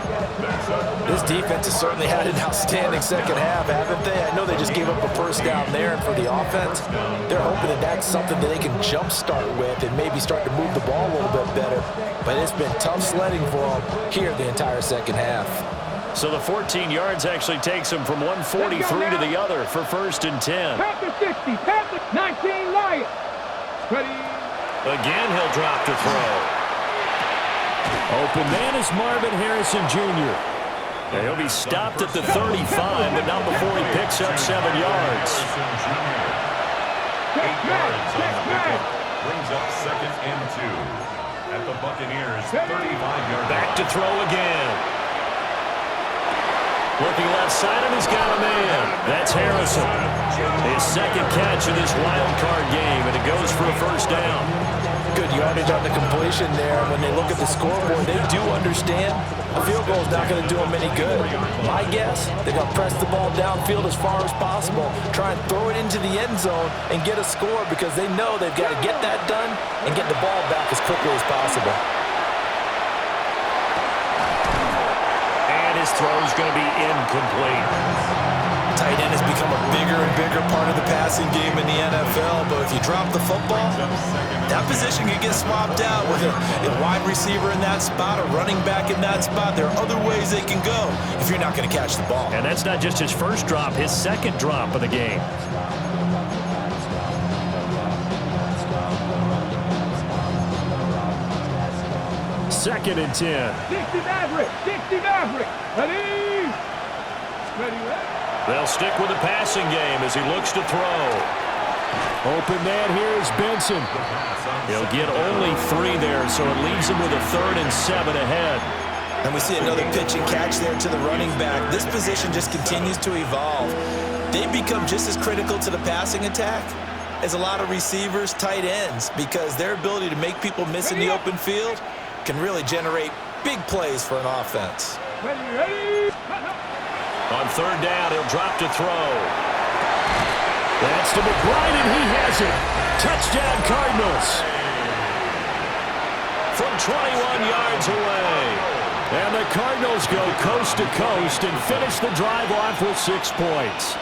Speaker 3: This defense has certainly had an outstanding 2nd half, haven't they? I know they just gave up a 1st down there, and for the offense, they're hoping that that's something that they can jumpstart with and maybe start to move the ball a little bit better. But it's been tough sledding for them here the entire 2nd half.
Speaker 1: So the 14 yards actually takes him from 143 to the other for 1st and 10.
Speaker 2: Panther 60, Panther 19, Lions. Ready.
Speaker 1: Again, he'll drop to throw. Open man is Marvin Harrison Jr. And he'll be stopped at the 35, but not before he picks up 7 yards.
Speaker 6: 8 yards on the pickup. Brings up 2nd and 2 at the Buccaneers' 35-yard line.
Speaker 1: Back to throw again. Looking left side, and he's got a man. That's Harrison. His 2nd catch of this wild card game, and it goes for a 1st down.
Speaker 3: Good yardage on the completion there. When they look at the scoreboard, they do understand a field goal is not going to do them any good. My guess, they're going to press the ball downfield as far as possible, try and throw it into the end zone and get a score because they know they've got to get that done and get the ball back as quickly as possible.
Speaker 1: His throw is going to be incomplete.
Speaker 3: Tight end has become a bigger and bigger part of the passing game in the NFL, but if you drop the football, that position can get swapped out with a wide receiver in that spot, a running back in that spot. There are other ways they can go if you're not going to catch the ball.
Speaker 1: And that's not just his 1st drop, his 2nd drop of the game. Second and 10.
Speaker 2: 60 Maverick. Ready.
Speaker 1: They'll stick with the passing game as he looks to throw. Open man here is Benson. He'll get only 3 there, so it leaves him with a 3rd and 7 ahead.
Speaker 3: And we see another pitch and catch there to the running back. This position just continues to evolve. They become just as critical to the passing attack as a lot of receivers, tight ends, because their ability to make people miss in the open field can really generate big plays for an offense.
Speaker 2: Ready.
Speaker 1: On 3rd down, he'll drop to throw. That's to McBride, and he has it. Touchdown, Cardinals. From 21 yards away. And the Cardinals go coast to coast and finish the drive off with 6 points.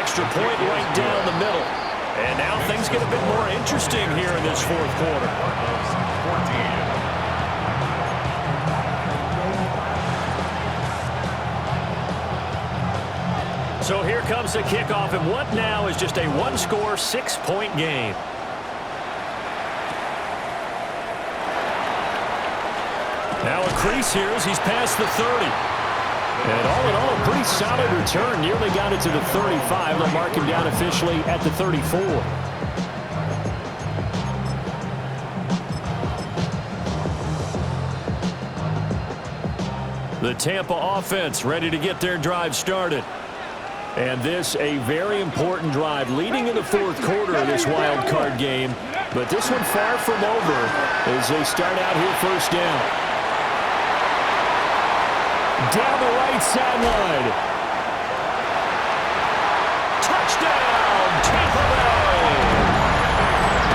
Speaker 1: extra point right down the middle. And now things get a bit more interesting here in this fourth quarter. So here comes the kickoff, and what now is just a one-score, 6-point game. Now a crease here as he's past the 30. And all in all, a pretty solid return. Nearly got it to the 35. They'll mark him down officially at the 34. The Tampa offense ready to get their drive started. And this a very important drive leading in the fourth quarter of this wild card game. But this one far from over as they start out here first down. Down the right sideline. Touchdown, Tampa Bay.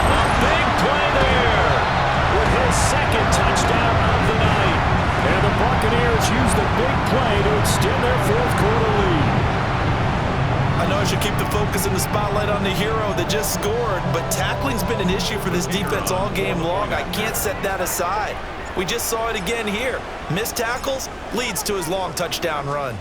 Speaker 1: A big play there with his second touchdown of the night. And the Buccaneers use the big play to extend their fourth quarter lead.
Speaker 5: I know I should keep the focus and the spotlight on the hero that just scored, but tackling's been an issue for this defense all game long. I can't set that aside. We just saw it again here. Missed tackles leads to his long touchdown run.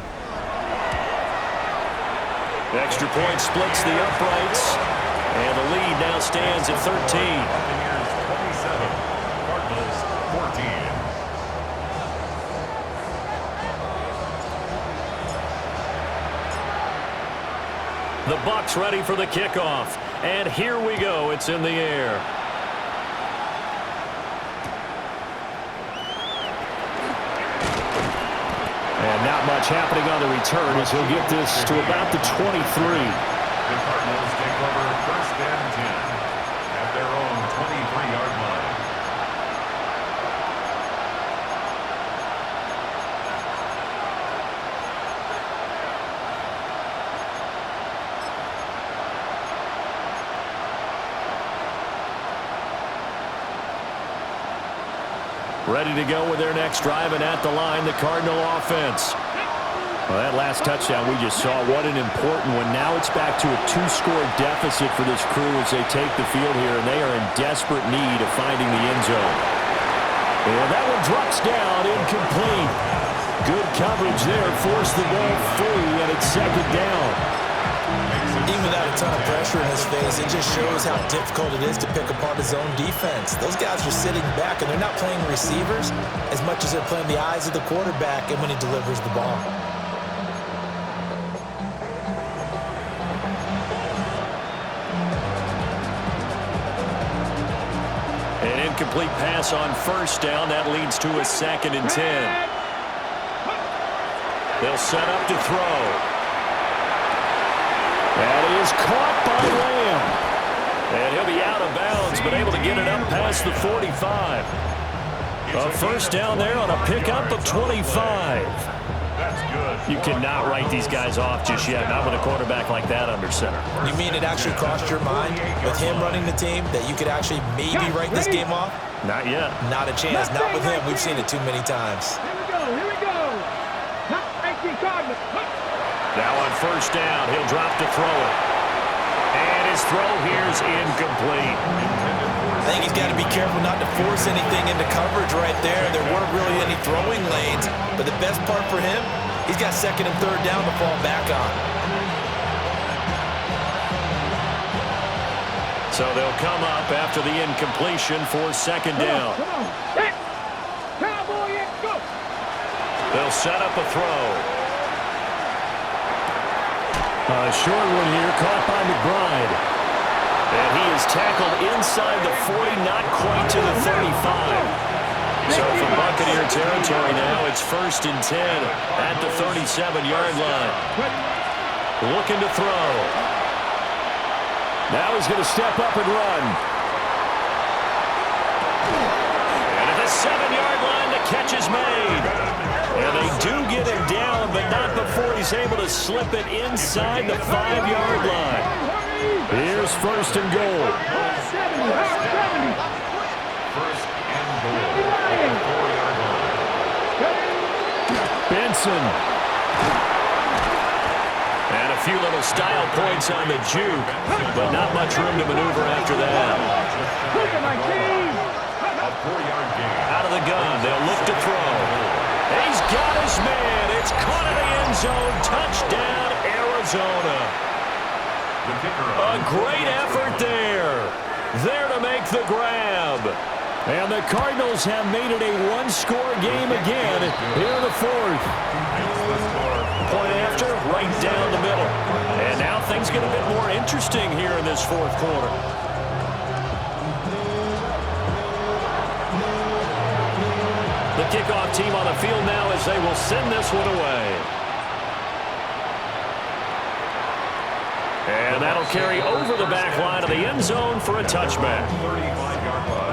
Speaker 1: The extra point splits the uprights, and the lead now stands at 13.
Speaker 6: Buccaneers 27, Cardinals 14.
Speaker 1: The Bucs ready for the kickoff, and here we go. It's in the air. And not much happening on the return as he'll get this to about the 23.
Speaker 6: The Cardinals take over first and 10 at their own 23-yard line.
Speaker 1: Ready to go with their next drive, and at the line, the Cardinal offense. Well, that last touchdown we just saw, what an important one. Now it's back to a 2-score deficit for this crew as they take the field here, and they are in desperate need of finding the end zone. And that one drops down, incomplete. Good coverage there, forced the ball free, and it's second down.
Speaker 5: Even without a ton of pressure in his face, it just shows how difficult it is to pick apart his own defense. Those guys are sitting back, and they're not playing receivers as much as they're playing the eyes of the quarterback and when he delivers the ball.
Speaker 1: An incomplete pass on first down. That leads to a 2nd and 10. They'll set up to throw. That is caught by Lamb. And he'll be out of bounds, but able to get it up past the 45. A first down there on a pickup of 25.
Speaker 6: That's good.
Speaker 1: You cannot write these guys off just yet, not with a quarterback like that under center.
Speaker 5: You mean it actually crossed your mind with him running the team that you could actually maybe write this game off?
Speaker 1: Not yet.
Speaker 5: Not a chance. Not with him. We've seen it too many times.
Speaker 2: Here we go. 19 Cardinals.
Speaker 1: Now on first down, he'll drop to throw it. And his throw here is incomplete.
Speaker 5: I think he's got to be careful not to force anything into coverage right there. There weren't really any throwing lanes, but the best part for him, he's got 2nd and 3rd down to fall back on.
Speaker 1: So they'll come up after the incompletion for 2nd down.
Speaker 2: Come on. Set. Cowboy, go.
Speaker 1: They'll set up a throw. A short one here, caught by McBride. And he is tackled inside the 40, not quite to the 35. So from Buccaneer territory now, it's 1st and 10 at the 37-yard line. Looking to throw. Now he's going to step up and run. And at the 7-yard line, the catch is made. And they do get him down, but not before he's able to slip it inside the 5-yard line. Here's 1st and goal.
Speaker 2: 70.
Speaker 6: First and goal at the 4-yard line.
Speaker 1: Benson. And a few little style points on the juke, but not much room to maneuver after that.
Speaker 2: Look at my team.
Speaker 6: A 4-yard gain.
Speaker 1: Out of the gun, they'll look to throw. He's got his man. It's caught in the end zone. Touchdown, Arizona.
Speaker 6: The kicker
Speaker 1: A great effort there. There to make the grab. And the Cardinals have made it a one-score game again here in the fourth. Point after, right down the middle. And now things get a bit more interesting here in this fourth quarter. The kickoff team on the field now as they will send this one away. And that'll carry over the back line of the end zone for a touchback.
Speaker 6: 35-yard line.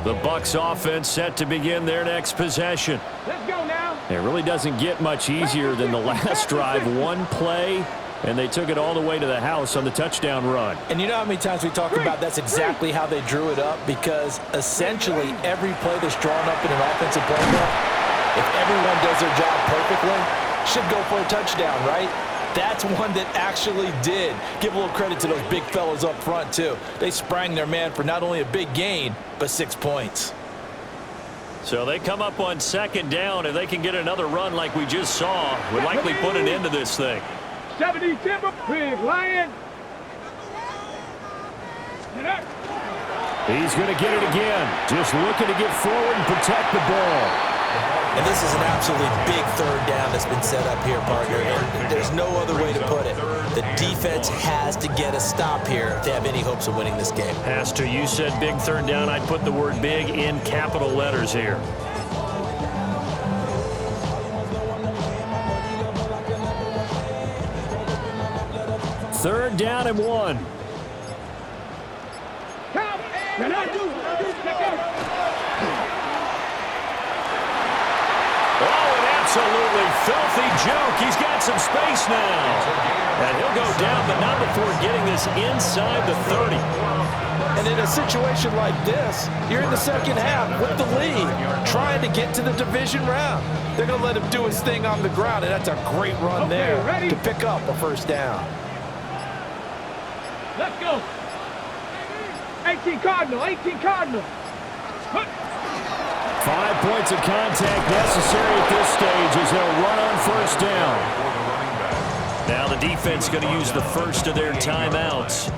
Speaker 1: The Bucs offense set to begin their next possession.
Speaker 2: Let's go now.
Speaker 1: It really doesn't get much easier than the last drive. One play, and they took it all the way to the house on the touchdown run.
Speaker 5: And you know how many times we talk about that's exactly how they drew it up? Because essentially every play that's drawn up in an offensive playbook, if everyone does their job perfectly, should go for a touchdown, right? That's one that actually did. Give a little credit to those big fellows up front, too. They sprang their man for not only a big gain, but 6 points.
Speaker 1: So they come up on second down, and they can get another run like we just saw. Would likely put an end to this thing.
Speaker 2: 70 timber, big lion. Get up.
Speaker 1: He's going to get it again. Just looking to get forward and protect the ball.
Speaker 3: And this is an absolutely big third down that's been set up here, partner. And there's no other way to put it. The defense has to get a stop here to have any hopes of winning this game.
Speaker 1: Pastor, you said big third down. I'd put the word big in capital letters here. Third down and 1.
Speaker 2: Come. Get up. Get up.
Speaker 1: Oh, an absolutely filthy juke. He's got some space now. And he'll go down, but not before getting this inside the 30.
Speaker 5: And in a situation like this, you're in the second half with the lead, trying to get to the division round. They're going to let him do his thing on the ground, and that's a great run there to pick up a first down.
Speaker 2: Let's go. 18 Cardinal, 18 Cardinal.
Speaker 1: 5 points of contact necessary at this stage as they'll run on first down. Now the defense going to use the first of their timeouts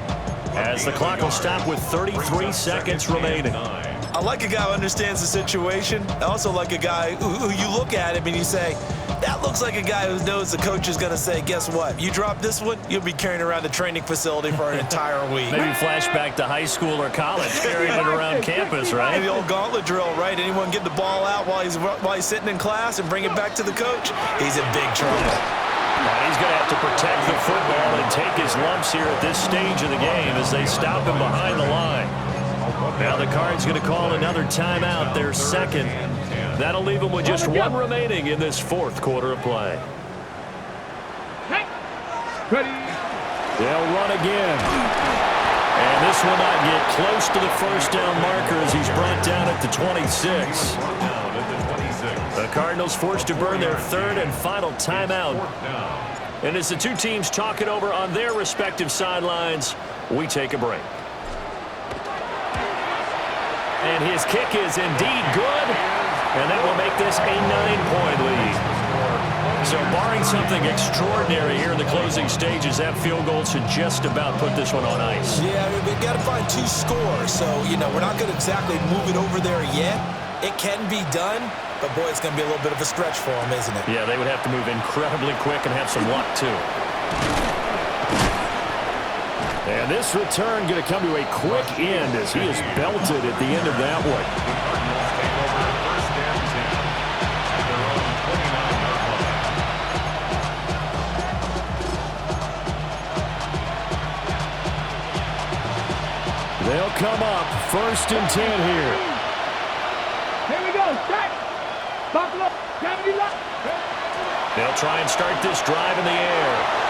Speaker 1: as the clock will stop with 33 seconds remaining.
Speaker 3: I like a guy who understands the situation. I also like a guy who you look at him and you say, that looks like a guy who knows the coach is going to say, guess what? You drop this one, you'll be carrying around the training facility for an entire week.
Speaker 1: Maybe flashback to high school or college, carrying it around campus, right?
Speaker 3: And the old gauntlet drill, right? Anyone get the ball out while he's sitting in class and bring it back to the coach? He's in big trouble.
Speaker 1: And he's going to have to protect the football and take his lumps here at this stage of the game as they stop him behind the line. Now the Cards going to call another timeout, their second. That'll leave them with just one remaining in this fourth quarter of play.
Speaker 2: Ready.
Speaker 1: They'll run again. And this will not get close to the first down marker as he's brought down at the 26. The Cardinals forced to burn their third and final timeout. And as the two teams talk it over on their respective sidelines, we take a break. And his kick is indeed good. And that will make this a 9-point lead. So barring something extraordinary here in the closing stages, that field goal should just about put this one on ice.
Speaker 3: Yeah, we've got to find 2 scores. So, we're not going to exactly move it over there yet. It can be done, but, boy, it's going to be a little bit of a stretch for them, isn't it?
Speaker 1: Yeah, they would have to move incredibly quick and have some luck, too. And this return going to come to a quick end as he is belted at the end of that one. They'll come up 1st and 10 here. They'll try and start this drive in the air.